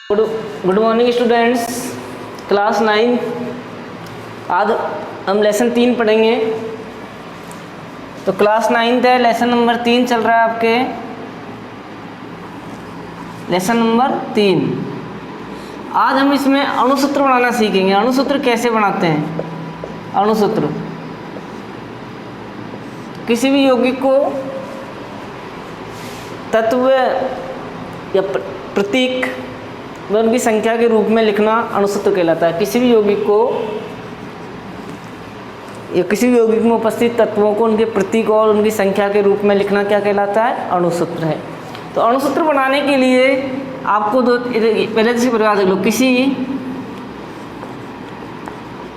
Good morning students, class 9। आज हम lesson 3 पढ़ेंगे। तो क्लास 9 है, लेसन नंबर 3 चल रहा है आपके। Lesson number 3। आज हम इसमें अणुसूत्र बनाना सीखेंगे। अणुसूत्र कैसे बनाते हैं? अणुसूत्र किसी भी यौगिक को तत्व या प्रतीक व उनकी संख्या के रूप में लिखना अणुसूत्र कहलाता है। किसी भी यौगिक को या किसी भी यौगिक में उपस्थित तत्वों को उनके प्रतीक और उनकी संख्या के रूप में लिखना क्या कहलाता है? अणुसूत्र है। तो अणुसूत्र बनाने के लिए आपको पहले से परिभाषा देख लो। किसी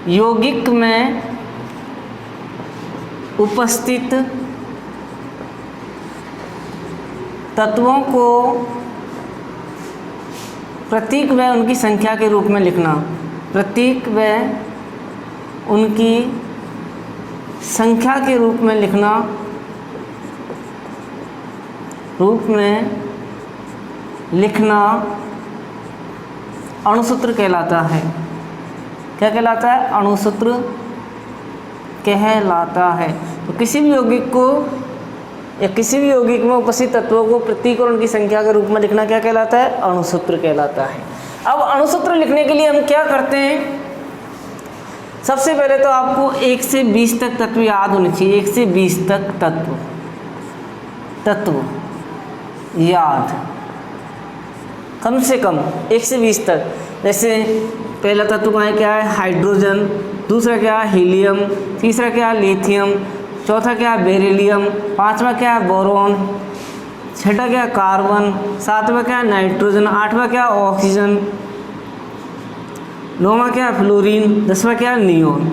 यौगिक में उपस्थित तत्वों को प्रतीक व उनकी संख्या के रूप में लिखना। प्रतीक व उनकी संख्या के रूप में लिखना अणुसूत्र कहलाता है। क्या कहलाता है? अणुसूत्र कहलाता है। तो किसी भी यौगिक को या किसी भी यौगिक में उपस्थित तत्वों को प्रतीक और उनकी संख्या के रूप में लिखना क्या कहलाता है? अणुसूत्र कहलाता है। अब अणुसूत्र लिखने के लिए हम क्या करते हैं? सबसे पहले तो आपको 1 से 20 तक तत्व याद होने चाहिए। 1 से 20 तक तत्व याद, कम से कम 1 से 20 तक। जैसे पहला तत्व क्या है? हाइड्रोजन। दूसरा क्या है? हीलियम। तीसरा क्या है? लिथियम। चौथा क्या है? बेरिलियम। पांचवा क्या है? बोरॉन। छठा क्या है? कार्बन। सातवां क्या है? नाइट्रोजन। आठवां क्या है? ऑक्सीजन। नौवां क्या है? फ्लोरीन। 10वां क्या है? नियोन।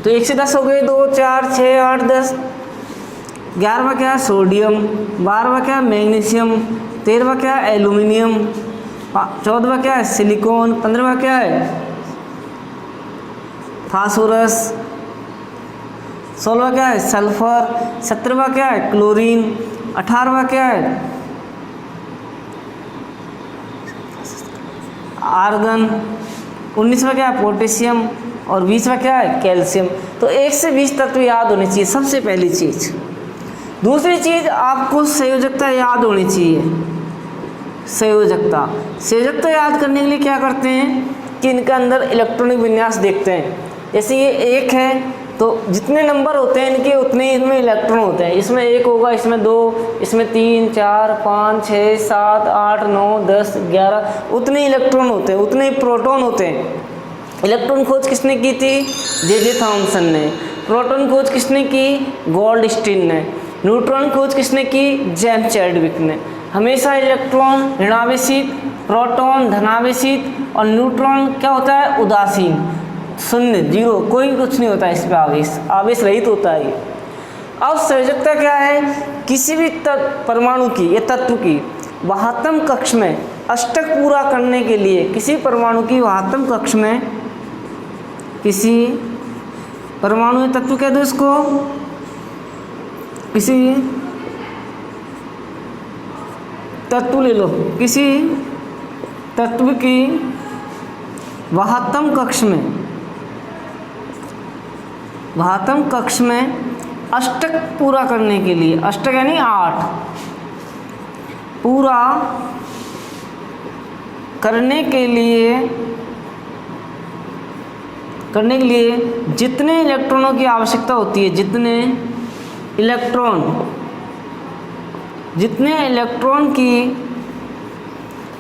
तो 1 से 10 हो गए। 2, 4, 6, 8, 10। 11वां क्या है? सोडियम। 12वां क्या है? मैग्नीशियम। 13वां क्या है? एल्यूमिनियम। 14वां क्या है? सिलिकॉन। 15वां क्या है? फास्फोरस। 16वां क्या है? सल्फर। 17वां क्या है? क्लोरीन। 18वां क्या है? आर्गन। 19वां क्या है? पोटेशियम। और 20वां क्या है? कैल्शियम। तो 1 से 20 तत्व याद होनी चाहिए, सबसे पहली चीज। दूसरी चीज, आपको संयोजकता याद होनी चाहिए। संयोजकता याद करने के लिए क्या करते हैं कि इनके अंदर इलेक्ट्रॉनिक विन्यास देखते हैं। जैसे ये 1 है तो जितने नंबर होते हैं इनके उतने ही इसमें इलेक्ट्रॉन होते हैं। इसमें 1 होगा, इसमें 2, इसमें 3, 4, 5, 6, 7, 8, 9, 10, 11, उतने इलेक्ट्रॉन होते हैं, उतने ही प्रोटॉन होते हैं। इलेक्ट्रॉन खोज किसने की थी? जे थॉमसन ने। प्रोटॉन खोज किसने की? गोल्डस्टीन ने। न्यूट्रॉन खोज किसने की? जेम्स चैडविक ने। हमेशा इलेक्ट्रॉन ऋणावेशित, प्रोटॉन धनावेशित और न्यूट्रॉन क्या होता है? उदासीन, शून्य, जीरो, कोई कुछ नहीं होता इस पर, आवेश रहित होता है। अब संयोजकता क्या है? किसी भी परमाणु की या तत्व की वाहतम कक्ष में अष्टक पूरा करने के लिए, किसी परमाणु की वाहतम कक्ष में, किसी परमाणु या तत्व कह दो इसको, किसी तत्व ले लो, किसी तत्व की वाहतम कक्ष में अष्टक पूरा करने के लिए, अष्टक यानी 8, पूरा करने के लिए जितने इलेक्ट्रॉनों की आवश्यकता होती है, जितने इलेक्ट्रॉन की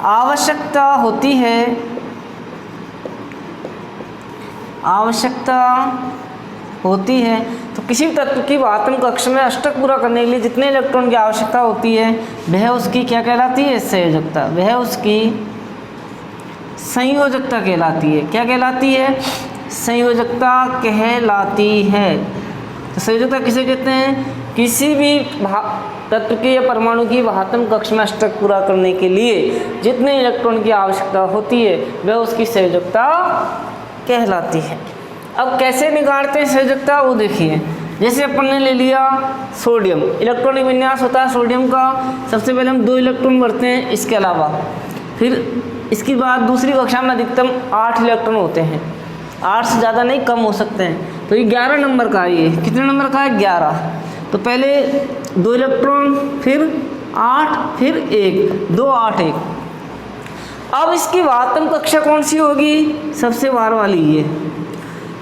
आवश्यकता होती है, तो किसी तत्व की वाहतम कक्ष में अष्टक पूरा करने के लिए जितने इलेक्ट्रॉन की आवश्यकता होती है, वह उसकी क्या कहलाती है? संयोजकता। वह उसकी संयोजकता कहलाती है। क्या कहलाती है? संयोजकता कहलाती है। तो संयोजकता किसे कहते हैं? किसी भी तत्व की या परमाणु की वाहतम कक्ष में अष्टक पूरा करने के लिए जितने इलेक्ट्रॉन की आवश्यकता होती है, वह उसकी संयोजकता कहलाती है। अब कैसे निकालते हैं संयोजकता, वो देखिए। जैसे अपन ने ले लिया सोडियम, इलेक्ट्रॉनिक विन्यास होता है सोडियम का, सबसे पहले हम 2 इलेक्ट्रॉन भरते हैं, इसके अलावा फिर इसके बाद दूसरी कक्षा में अधिकतम 8 इलेक्ट्रॉन होते हैं, 8 से ज़्यादा नहीं, कम हो सकते हैं। तो ये 11 नंबर का है, ये कितने नंबर का है 11। तो पहले 2 इलेक्ट्रॉन, फिर 8, फिर 1, 2 8 1। अब इसकी वातम कक्षा कौन सी होगी, सबसे बाहर वाली ये।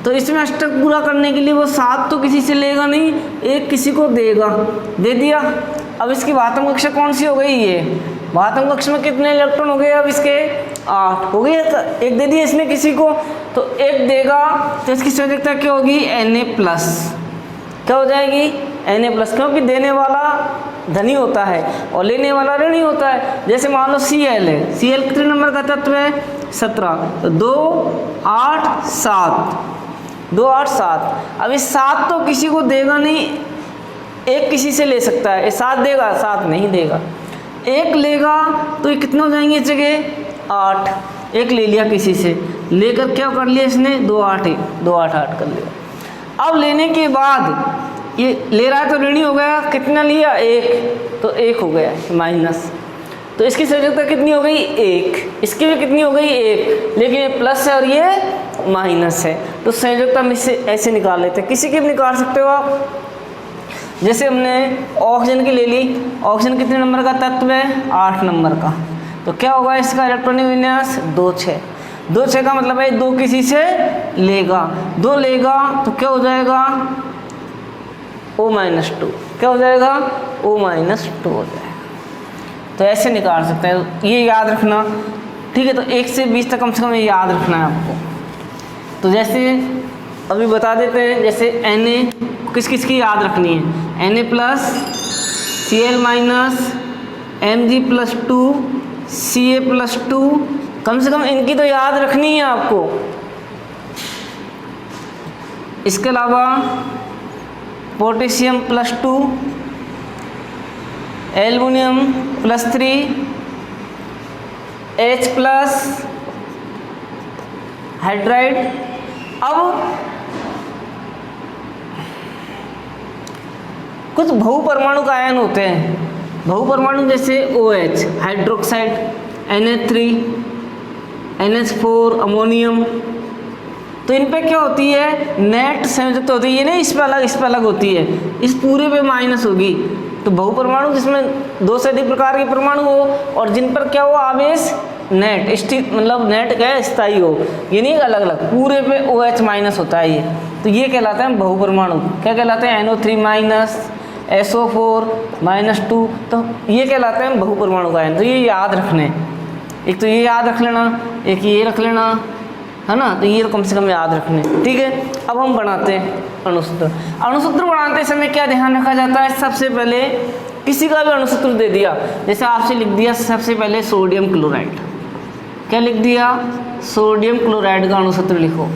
तो इसमें अष्टक पूरा करने के लिए वो 7 तो किसी से लेगा नहीं, 1 किसी को देगा, दे दिया। अब इसकी वातम कक्षा कौन सी हो गई, ये वातम कक्षा में कितने इलेक्ट्रॉन हो गए, अब इसके 8 हो गए। 1 दे दिया इसने किसी को, तो 1 देगा, तो इसकी संयोजकता क्या होगी, Na+। क्या हो जाएगी, Na+, क्योंकि देने वाला धनी होता है और लेने वाला ऋणी होता है। जैसे मान लो Cl है, Cl कितने नंबर का तत्व है, 17। तो 2 8 7, 2 8 7। अब इस 7 तो किसी को देगा नहीं, 1 किसी से ले सकता है, 7 देगा, 7 नहीं देगा। 1 लेगा तो ये कितने हो जाएंगे इस जगह, 8। 1 ले लिया किसी से, लेकर क्या कर लिया इसने, 2 8 1, 2 8 8 कर लिया। अब लेने के बाद ये ले रहा है तो ऋणी हो गया, कितना लिया, 1, तो 1 हो गया माइनस। तो इसकी संयोजकता कितनी हो गई, 1। इसकी भी कितनी हो गई, 1, लेकिन ये प्लस है और ये माइनस है। तो संयोजकता में से ऐसे निकाल लेते हैं, किसी की भी निकाल सकते हो आप। जैसे हमने ऑक्सीजन की ले ली, ऑक्सीजन कितने नंबर का तत्व है, 8 नंबर का। तो क्या होगा इसका इलेक्ट्रॉनिक विन्यास, 2 6। 2 6 का मतलब है 2 किसी से लेगा, 2 लेगा तो क्या हो जाएगा, O-2। क्या हो जाएगा, O-2 हो जाएगा। तो ऐसे निकाल सकते हैं, ये याद रखना, ठीक है। तो 1 से 20 तक कम से कम ये याद रखना है आपको। तो जैसे अभी बता देते हैं, जैसे Na किस किस की याद रखनी है, Na+, Cl-, Mg+2, Ca+2, कम से कम इनकी तो याद रखनी है आपको। इसके अलावा पोटेशियम +2, एल्युमिनियम +3, H+ हाइड्राइड। अब कुछ बहुपरमाणु का आयन होते हैं, बहुपरमाणु जैसे OH hydroxide, Na3, NH4 ammonium. तो इन पे क्या होती है, नेट संयोजकता होती है, ये नहीं इस पे अलग होती है, इस पूरे पे माइनस होगी। तो बहुपरमाणु जिसमें 2 से अधिक प्रकार के परमाणु हो और जिन पर क्या हो, आवेश नेट स्थित, मतलब नेट क्या है, स्थायी हो, ये नहीं अलग अलग, पूरे पे OH- होता है ये। तो ये कहलाते हैं बहुपरमाणु। क्या कहलाते हैं, NO3-, SO4-2। तो ये कहलाते हैं बहुपरमाणु का आयन। तो ये याद रखने, एक तो ये याद रख लेना, एक ये रख लेना, है ना। तो ये कम से कम याद रखने, ठीक है। अब हम बनाते हैं अणुसूत्र। अणुसूत्र बनाते समय क्या ध्यान रखा जाता है, सबसे पहले किसी का भी अणुसूत्र दे दिया, जैसे आपसे लिख दिया सबसे पहले सोडियम क्लोराइड। क्या लिख दिया, सोडियम क्लोराइड का अणुसूत्र लिखो,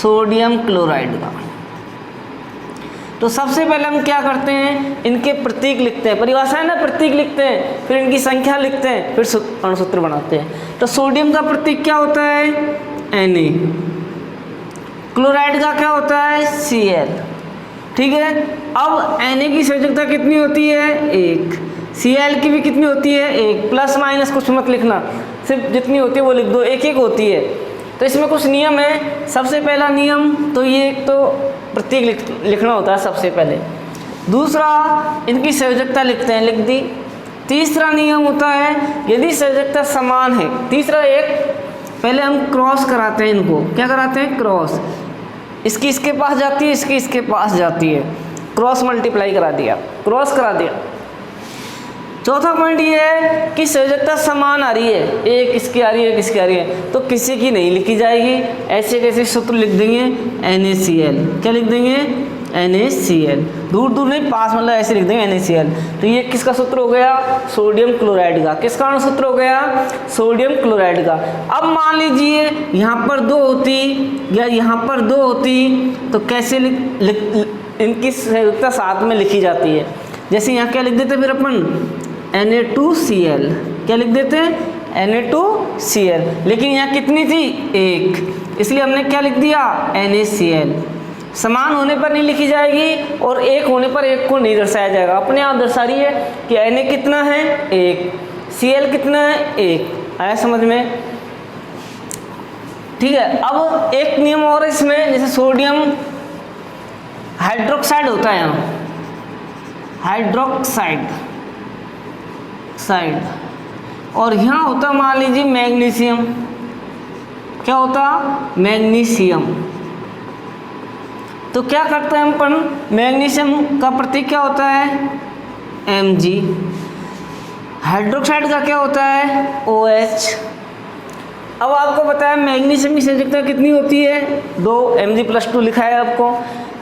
सोडियम क्लोराइड का। तो सबसे पहले हम क्या करते हैं, इनके प्रतीक लिखते हैं, परिभाषा है ना, प्रतीक लिखते हैं, फिर इनकी संख्या लिखते हैं, फिर अणुसूत्र बनाते हैं। तो सोडियम का प्रतीक क्या होता है, Na। क्लोराइड का क्या होता है, Cl, ठीक है। अब Na की संयोजकता कितनी होती है, 1। Cl की भी कितनी होती है, 1। प्लस माइनस कुछ मत लिखना, सिर्फ जितनी होती है वो लिख दो, 1 1 होती है। तो इसमें कुछ नियम है। सबसे पहला नियम तो ये, एक तो प्रतीक लिखना होता है सबसे पहले। दूसरा, इनकी संयोजकता लिखते हैं, लिख दी। तीसरा नियम होता है, यदि संयोजकता समान है। तीसरा, एक पहले हम क्रॉस कराते हैं इनको। क्या कराते हैं, क्रॉस। इसकी इसके पास जाती है, इसकी इसके पास जाती है, क्रॉस मल्टीप्लाई करा दिया, क्रॉस करा दिया। चौथा पॉइंट ये है कि संयोजकता समान आ रही है, एक इसकी आ रही है, एक इसकी आ रही है, तो किसी की नहीं लिखी जाएगी। ऐसे कैसे सूत्र लिख देंगे, NaCl। क्या लिख देंगे, NaCl। दूर दूर नहीं, पास मतलब ऐसे लिख देंगे NaCl। तो ये किसका सूत्र हो गया, सोडियम क्लोराइड का। किसका अणुसूत्र हो गया, सोडियम क्लोराइड का। अब मान लीजिए यहाँ पर 2 होती या यहाँ पर 2 होती, तो कैसे इनकी संयोजकता साथ में लिखी जाती है। जैसे यहाँ क्या लिख देते फिर अपन, Na2Cl। क्या लिख देते हैं, Na2Cl। लेकिन यहाँ कितनी थी, 1, इसलिए हमने क्या लिख दिया, NaCl। समान होने पर नहीं लिखी जाएगी और 1 होने पर 1 को नहीं दर्शाया जाएगा, अपने आप दर्शा रही है कि Na कितना है, 1, Cl कितना है, 1। आया समझ में? ठीक है। अब एक नियम और इसमें, जैसे सोडियम हाइड्रोक्साइड होता है, यहाँ हाइड्रोक्साइड और यहाँ होता मान लीजिए मैग्नीशियम। क्या होता? मैग्नीशियम। तो क्या करते हैं हम अपन, मैग्नीशियम का प्रतीक क्या होता है? Mg। हाइड्रोक्साइड का क्या होता है? OH। अब आपको बताया मैग्नीशियम की संयोजकता कितनी होती है? 2, Mg+2 लिखा है आपको।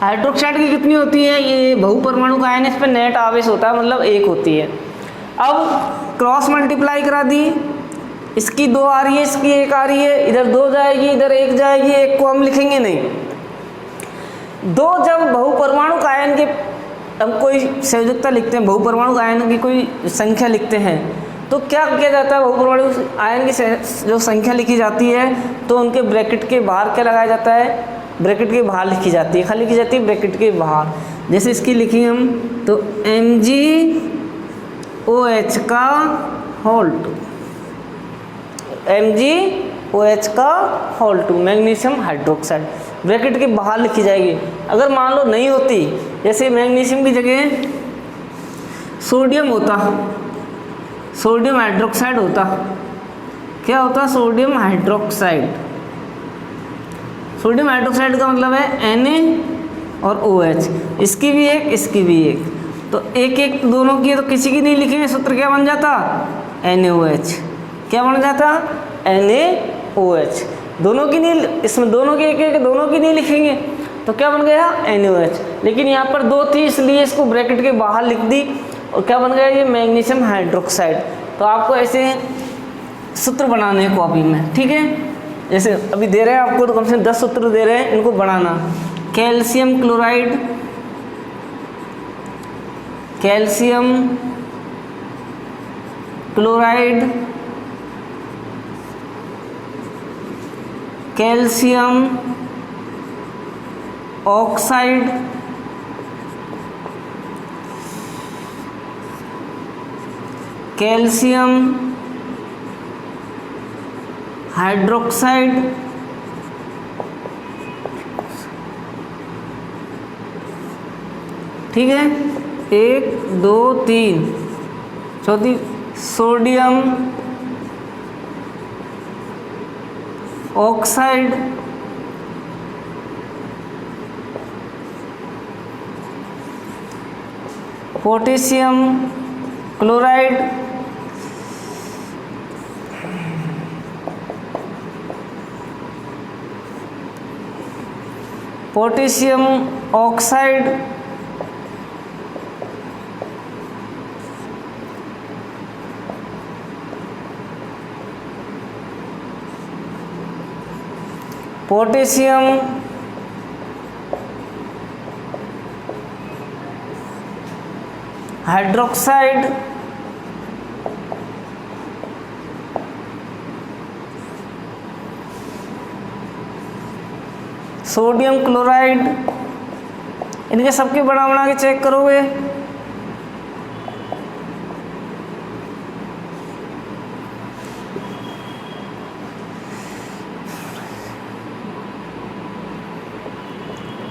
हाइड्रोक्साइड की कितनी होती है? ये बहुपरमाणु का आयन, इस पर नेट आवेश होता है, मतलब 1 होती है। अब क्रॉस मल्टीप्लाई करा दी, इसकी 2 आ रही है, इसकी 1 आ रही है, इधर 2 जाएगी, इधर 1 जाएगी, 1 को हम लिखेंगे नहीं। 2 जब बहुपरमाणु का आयन के, हम कोई संयोजकता लिखते हैं, बहुपरमाणु आयन की कोई संख्या लिखते हैं, तो क्या किया जाता है? बहुपरमाणु आयन की जो संख्या लिखी जाती है तो उनके ब्रैकेट के बाहर क्या लगाया जाता है? ब्रैकेट के बाहर लिखी जाती है, खाली लिखी जाती है ब्रैकेट के बाहर। जैसे इसकी लिखी हम तो MgOH का होल 2, MgOH का होल 2 मैग्नीशियम हाइड्रोक्साइड ब्रैकेट के बाहर लिखी जाएगी। अगर मान लो नहीं होती, जैसे मैग्नीशियम की जगह सोडियम होता, सोडियम हाइड्रोक्साइड होता, क्या होता? Sodium hydroxide. सोडियम हाइड्रोक्साइड का मतलब है Na और OH, इसकी भी एक, इसकी भी एक, तो एक एक दोनों की, तो किसी की नहीं लिखेंगे, सूत्र क्या बन जाता? NaOH। क्या बन जाता? NaOH। दोनों की नहीं, इसमें दोनों की एक एक, दोनों की नहीं लिखेंगे, तो क्या बन गया? NaOH। लेकिन यहाँ पर 2 थी इसलिए इसको ब्रैकेट के बाहर लिख दी, और क्या बन गया? ये मैग्नीशियम हाइड्रोक्साइड। तो आपको ऐसे सूत्र बनाने हैं कॉपी में, ठीक है? जैसे अभी दे रहे हैं आपको, तो कम से कम 10 सूत्र दे रहे हैं, इनको बनाना। Calcium chloride, calcium chloride, calcium oxide, calcium hydroxide, ठीक है? 1 2 3, चौथी sodium oxide, potassium chloride, potassium oxide, potassium hydroxide, sodium chloride, इनके सबके बना के चेक करोगे।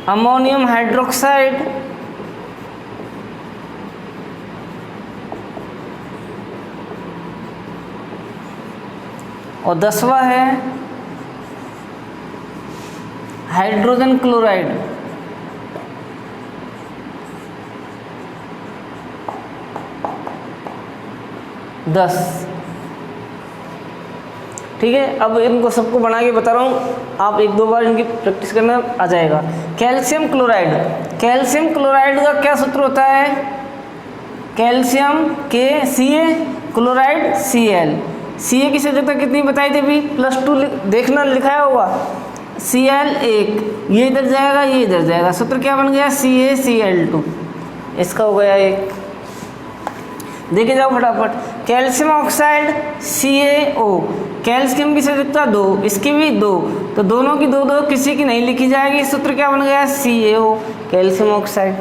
अमोनियम हाइड्रोक्साइड, और 10वां है हाइड्रोजन क्लोराइड। दस, ठीक है? अब इनको सबको बना के बता रहा हूँ, आप 1-2 बार इनकी प्रैक्टिस करना, आ जाएगा। कैल्शियम क्लोराइड, कैल्शियम क्लोराइड का क्या सूत्र होता है? Calcium Ca, chloride Cl। Ca की संयोजकता कितनी बताई थी अभी? +2 देखना लिखाया होगा। Cl 1, ये इधर जाएगा, ये इधर जाएगा, सूत्र क्या बन गया? CaCl2। इसका हो गया 1। देखे जाओ फटाफट। कैल्शियम ऑक्साइड CaO, कैल्शियम की संयोजकता 2, इसकी भी 2, तो दोनों की 2-2, किसी की नहीं लिखी जाएगी, सूत्र क्या बन गया? CaO, calcium oxide.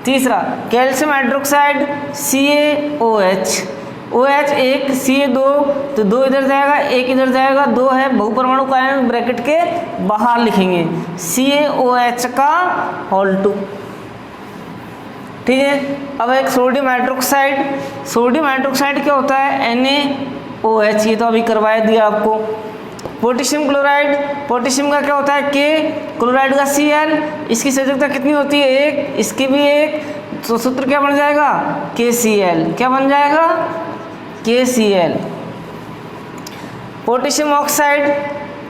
तीसरा कैल्शियम हाइड्रोक्साइड CaOH, OH एक, Ca2 तो 2 इधर जाएगा, 1 इधर जाएगा, 2 है बहुपरमाणु का आयन, ब्रैकेट के बाहर लिखेंगे CaOH का होल 2। ठीक है। अब एक सोडियम हाइड्रोक्साइड, सोडियम हाइड्रोक्साइड क्या होता है NaOH, ये तो अभी करवाया दिया आपको। पोटेशियम क्लोराइड, पोटेशियम का क्या होता है K, क्लोराइड का Cl, इसकी संयोजकता कितनी होती है 1, इसकी भी 1, तो सूत्र क्या बन जाएगा KCl, क्या बन जाएगा KCl। पोटेशियम ऑक्साइड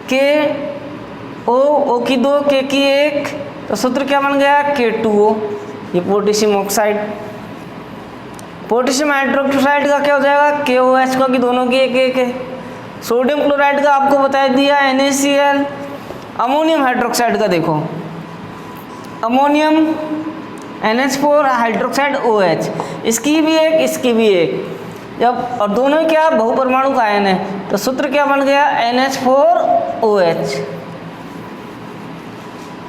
KO की 2, K की 1, तो सूत्र क्या बन गया K2O, ये पोटेशियम ऑक्साइड। पोटेशियम हाइड्रोक्साइड का क्या हो जाएगा KOH का, कि दोनों की 1 है। सोडियम क्लोराइड का आपको बता दिया NaCl। अमोनियम हाइड्रोक्साइड का देखो, अमोनियम NH4 हाइड्रोक्साइड OH, इसकी भी 1, इसकी भी 1, जब और दोनों क्या बहुपरमाणु का आयन है, तो सूत्र क्या बन गया NH4OH।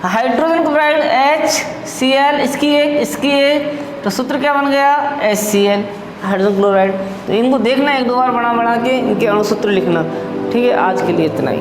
हाइड्रोजन क्लोराइड HCl, इसकी 1, इसकी 1, तो सूत्र क्या बन गया HCl, हाइड्रोजन क्लोराइड। तो इनको देखना एक दो बार बना के इनके अणुसूत्र लिखना। ठीक है, आज के लिए इतना ही।